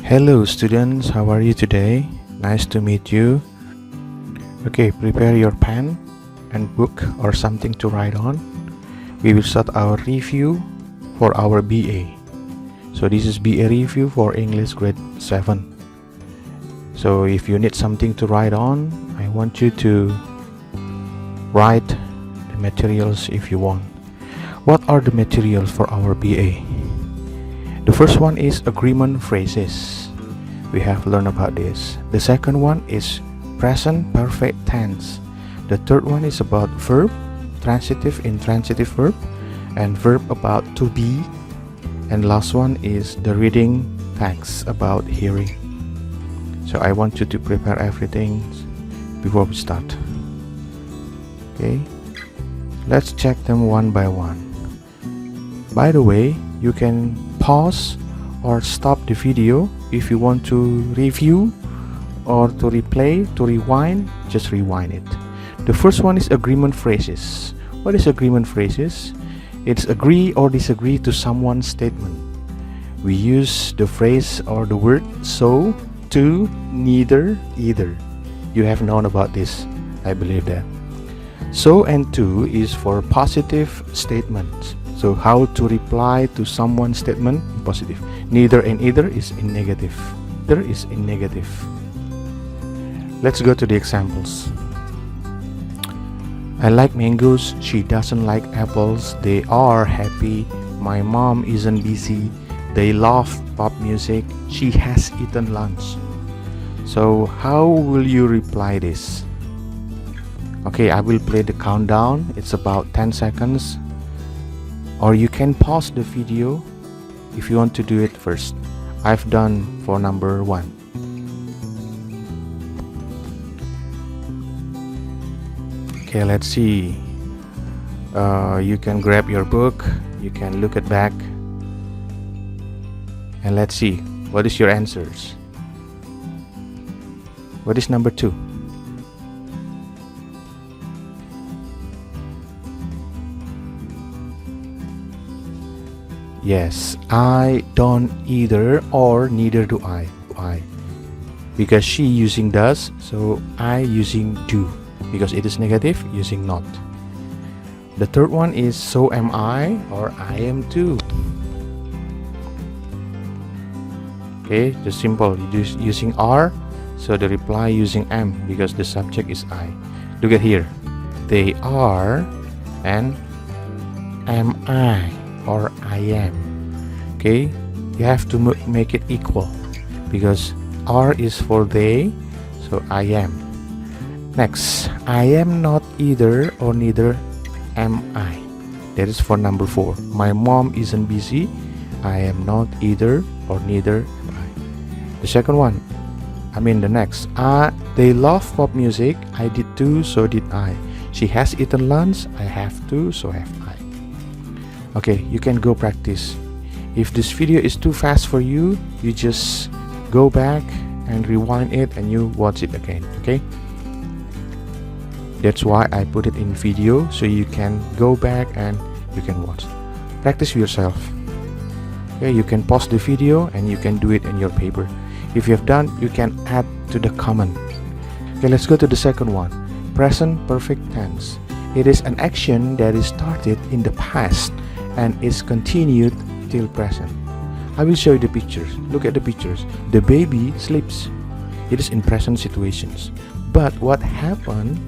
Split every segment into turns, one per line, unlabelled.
Hello students, how are you today? Nice to meet you. Okay, prepare your pen and book or something to write on. We will start our review for our BA. So this is BA review for English grade 7. So if you need something to write on, I want you to write the materials if you want. What are the materials for our BA? The first one is agreement phrases. We have learned about this. The second one is present perfect tense. The third one is about verb, transitive, intransitive verb, and verb about to be. And last one is the reading text about hearing. So I want you to prepare everything before we start. Okay, let's check them one by one. By the way, you can pause or stop the video if you want to review or to replay, to rewind, just rewind it. The first one is agreement phrases. What is agreement phrases? It's agree or disagree to someone's statement. We use the phrase or the word so, to, neither, either. You have known about this, I believe that. So and to is for positive statements. So how to reply to someone's statement in positive. Neither and either is in negative. Either is in negative. Let's go to the examples. I like mangoes. She doesn't like apples. They are happy. My mom isn't busy. They love pop music. She has eaten lunch. So how will you reply this? Okay, I will play the countdown. It's about 10 seconds. Or you can pause the video if you want to do it first. I've done for number 1. Okay, let's see. You can grab your book, you can look at back, and let's see what is your answers. What is number 2? Yes, I don't either or neither do I. Why? Because she using does, so I using do. Because it is negative, using not. The third one is so am I or I am too. Okay, just simple. Using are, so the reply using am because the subject is I. Look at here. They are and am I or I am. Okay, you have to make it equal because are is for they, so I am. Next, I am not either or neither am I. That is for number 4. My mom isn't busy. I am not either or neither am I. The second one, the next. They love pop music. I did too, so did I. She has eaten lunch. I have too, so have I. Okay, you can go practice. If this video is too fast for you, you just go back and rewind it and you watch it again, okay? That's why I put it in video, so you can go back and you can watch. Practice yourself. Okay, you can pause the video and you can do it in your paper. If you have done, you can add to the comment. Okay, let's go to the second one. Present perfect tense. It is an action that is started in the past and is continued till present. I will show you the pictures. Look at the pictures. The baby sleeps. It is in present situations. But what happened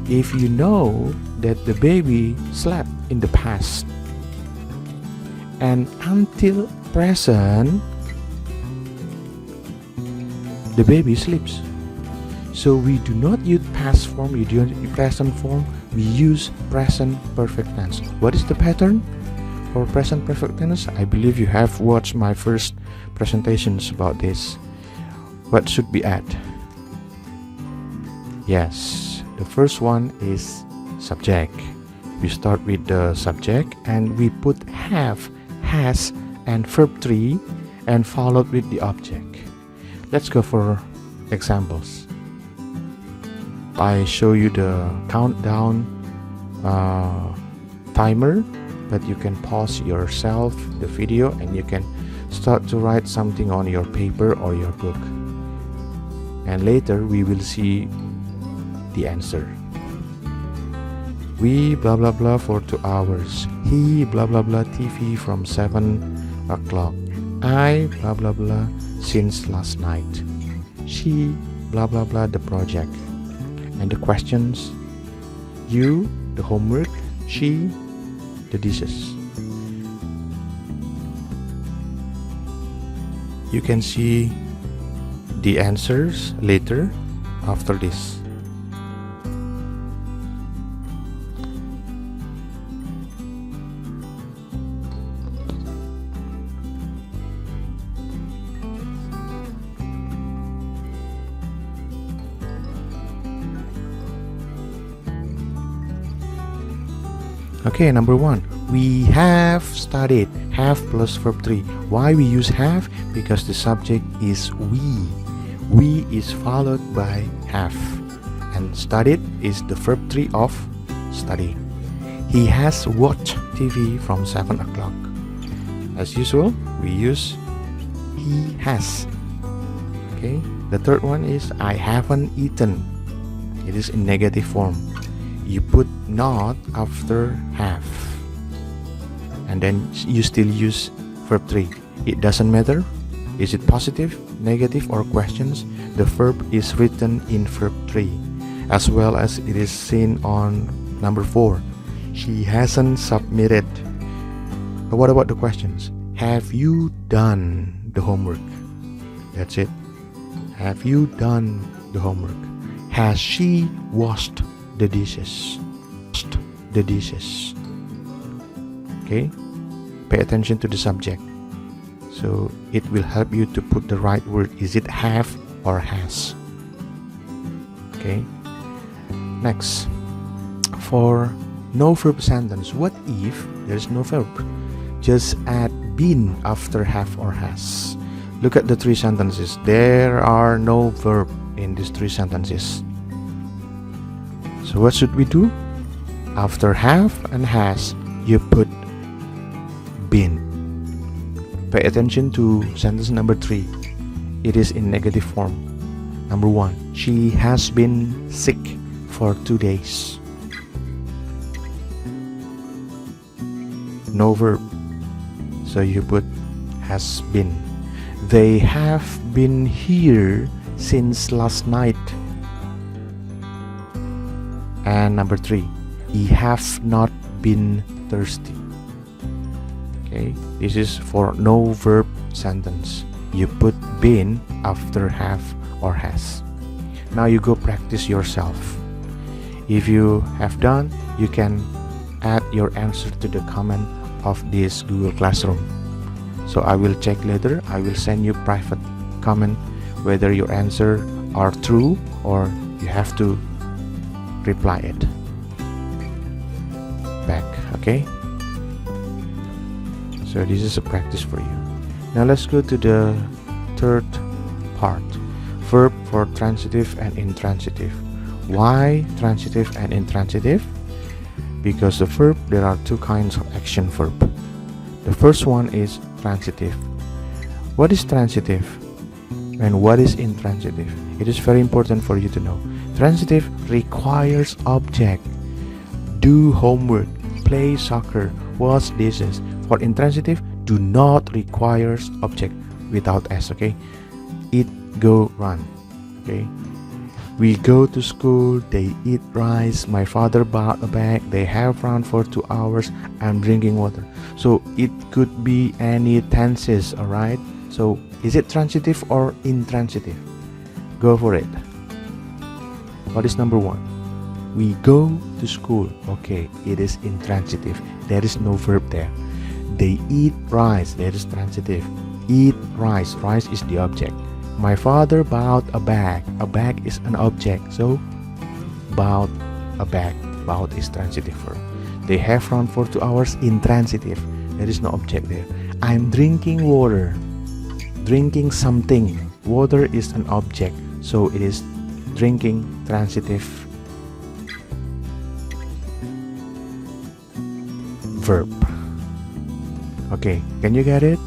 if you know that the baby slept in the past and until present the baby sleeps? So we do not use past form, we do not use present form, we use present perfect tense. What is the pattern for present perfect tense? I believe you have watched my first presentations about this. What should be add? Yes, the first one is subject. We start with the subject and we put have, has, and verb 3 and followed with the object. Let's go for examples. I show you the countdown timer, but you can pause yourself the video and you can start to write something on your paper or your book, and later we will see the answer. We blah blah blah for 2 hours. He blah blah blah TV from 7 o'clock. I blah blah blah since last night. She blah blah blah the project. And the questions: you the homework, she the dishes. You can see the answers later after this. Okay, number 1. We have studied. Have plus verb 3. Why we use have? Because the subject is we. We is followed by have. And studied is the verb 3 of study. He has watched TV from 7 o'clock. As usual, we use he has. Okay. The third one is I haven't eaten. It is in negative form. You put not after have, and then you still use verb 3. It doesn't matter, is it positive, negative, or questions. The verb is written in verb 3, as well as it is seen on number 4. She hasn't submitted. But what about the questions? Have you done the homework? That's it. Have you done the homework? Has she washed the dishes? The dishes. Okay, pay attention to the subject, so it will help you to put the right word. Is it have or has? Okay. Next, for no verb sentence, what if there is no verb? Just add been after have or has. Look at the 3 sentences. There are no verb in these 3 sentences. So what should we do? After have and has, you put been. Pay attention to sentence number 3. It is in negative form. Number 1. She has been sick for 2 days. No verb, so you put has been. They have been here since last night. And number 3, he has not been thirsty. Okay, this is for no verb sentence. You put been after have or has. Now you go practice yourself. If you have done, you can add your answer to the comment of this Google Classroom. So I will check later. I will send you private comment whether your answer are true or you have to reply it back. Okay, so this is a practice for you. Now let's go to the third part, verb for transitive and intransitive. Why transitive and intransitive? Because the verb, there are 2 kinds of action verb. The first one is transitive. What is transitive and what is intransitive? It is very important for you to know. Transitive requires object. Do homework, play soccer, wash dishes. For intransitive, do not requires object without s. Okay, eat, go, run. Okay, we go to school, they eat rice, my father bought a bag, they have run for 2 hours, I'm drinking water. So it could be any tenses. All right, so is it transitive or intransitive? Go for it. What is number 1? We go to school. Okay, it is intransitive. There is no verb there. They eat rice. That is transitive. Eat rice. Rice is the object. My father bought a bag. A bag is an object. So, bought a bag. Bought is transitive verb. They have run for 2 hours. Intransitive. There is no object there. I'm drinking water. Drinking something. Water is an object. So, it is drinking, transitive verb. Okay, can you get it?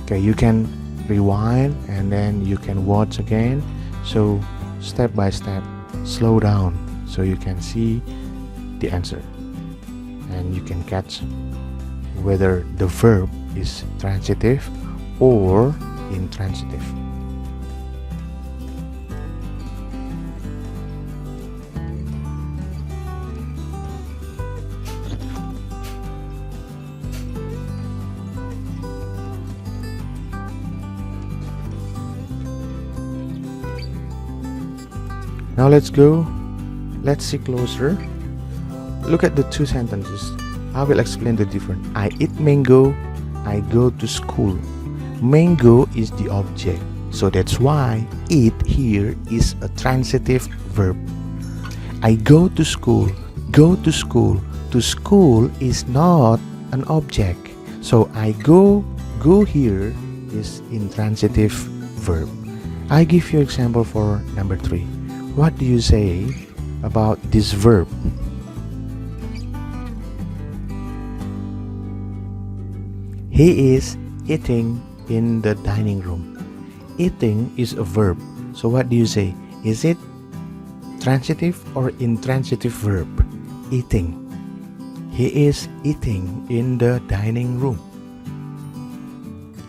Okay, you can rewind and then you can watch again. So step by step, slow down so you can see the answer and you can catch whether the verb is transitive or intransitive. Now let's see closer. Look at the two sentences. I will explain the difference. I eat mango, I go to school. Mango is the object, so that's why eat here is a transitive verb. I go to school, go to school. To school is not an object, so I go here is intransitive verb. I give you example for number 3. What do you say about this verb? He is eating in the dining room. Eating is a verb. So what do you say? Is it transitive or intransitive verb? Eating. He is eating in the dining room.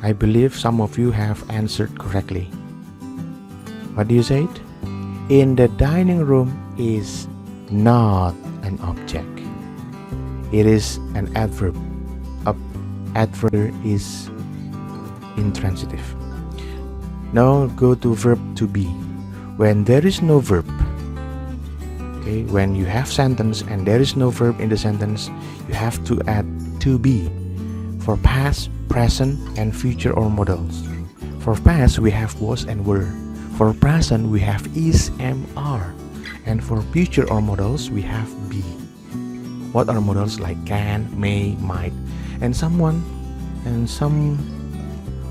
I believe some of you have answered correctly. What do you say? In the dining room is not an object. It is an adverb. Adverb is intransitive. Now go to verb to be. When there is no verb, okay, when you have sentence and there is no verb in the sentence, you have to add to be for past, present, and future or modals. For past we have was and were. For present we have is, am, are. And for future or modals we have be. What are modals? Like can, may, might, and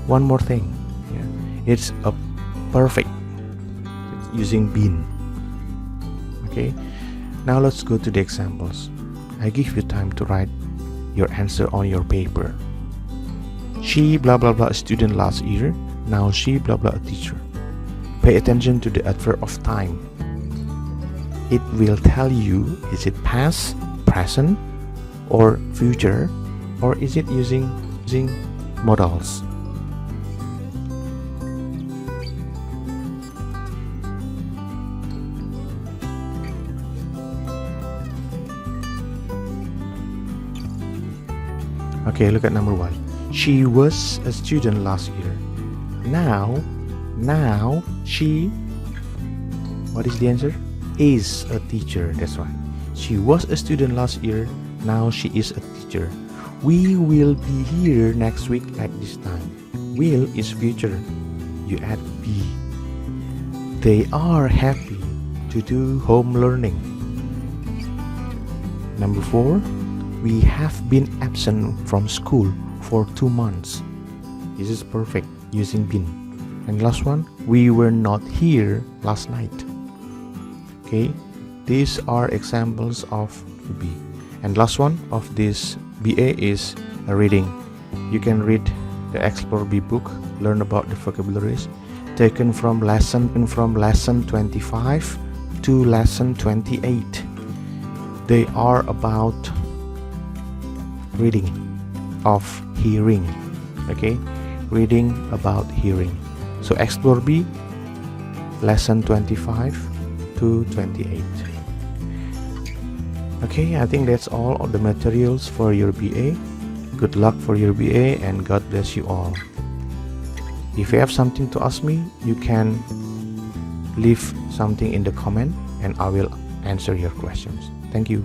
one more thing. Yeah. It's a perfect. It's using been. Okay. Now let's go to the examples. I give you time to write your answer on your paper. She blah blah blah a student last year. Now she blah blah a teacher. Pay attention to the adverb of time. It will tell you is it past, present, or future, or is it using modals. Okay, look at number 1. She was a student last year. Now she, what is the answer? Is a teacher. That's right. She was a student last year. Now she is a teacher. We will be here next week at this time. Will is future. You add be. They are happy to do home learning. Number 4. We have been absent from school for 2 months. This is perfect using been. And last one, we were not here last night. Okay, these are examples of be. And last one of this BA is a reading. You can read the Explore B book, learn about the vocabularies, taken from lesson 25 to lesson 28. They are about reading of hearing. Okay, reading about hearing. So Explore B, lesson 25 to 28. Okay, I think that's all of the materials for your BA. Good luck for your BA and God bless you all. If you have something to ask me, you can leave something in the comment and I will answer your questions. Thank you.